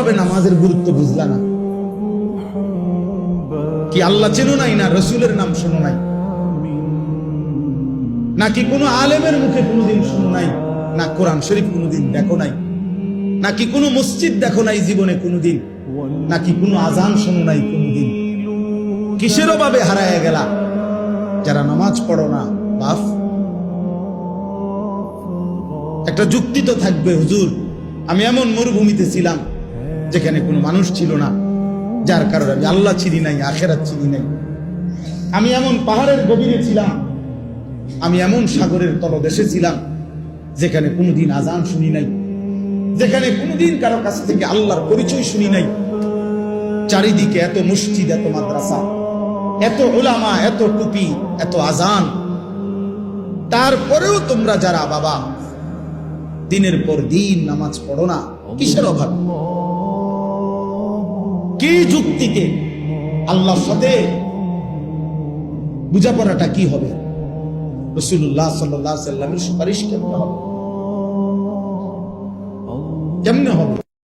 ভাবে নামাজের গুরুত্ব বুঝলা না? কি আল্লাহ চেনো নাই, না রসুলের নাম শোনো নাই, নাকি কোনো আলেমের মুখে কোনোদিন শোনো নাই, না কোরআন শরীফ কোনোদিন দেখো নাই, নাকি কোনো মসজিদ দেখো নাই জীবনে কোনোদিন, নাকি কোনো আজান শোনো নাই কোনোদিন? কিসের অভাবে হারায় গেলা যারা নামাজ পড়ো না? বাপ, একটা যুক্তি তো থাকবে, হুজুর আমি এমন মরুভূমিতে ছিলাম যেখানে কোনো মানুষ ছিল না, যার কারণে আমি আল্লাহ চিনি নাই, আখেরাত চিনি নাই। আমি এমন পাহাড়ের গভীরে ছিলাম, আমি এমন সাগরের তলদেশে ছিলাম যেখানে কোনোদিন আজান শুনি নাই, যেখানে কোনোদিন কারো কাছ থেকে আল্লাহর পরিচয় শুনি নাই। চারিদিকে এত মসজিদ, এত মাদ্রাসা, এত উলামা, এত টুপি, এত আজান, তারপরেও তোমরা যারা বাবা দিনের পর দিন নামাজ পড়ো না, কিসের অভাব? কি যুক্তিতে? আল্লাহর সাথে বুঝাপড়াটা কি হবে? রাসূলুল্লাহ সাল্লাল্লাহু আলাইহি ওয়াসাল্লামের সুপারিশ কেমনে হবে? কেমনে হবে?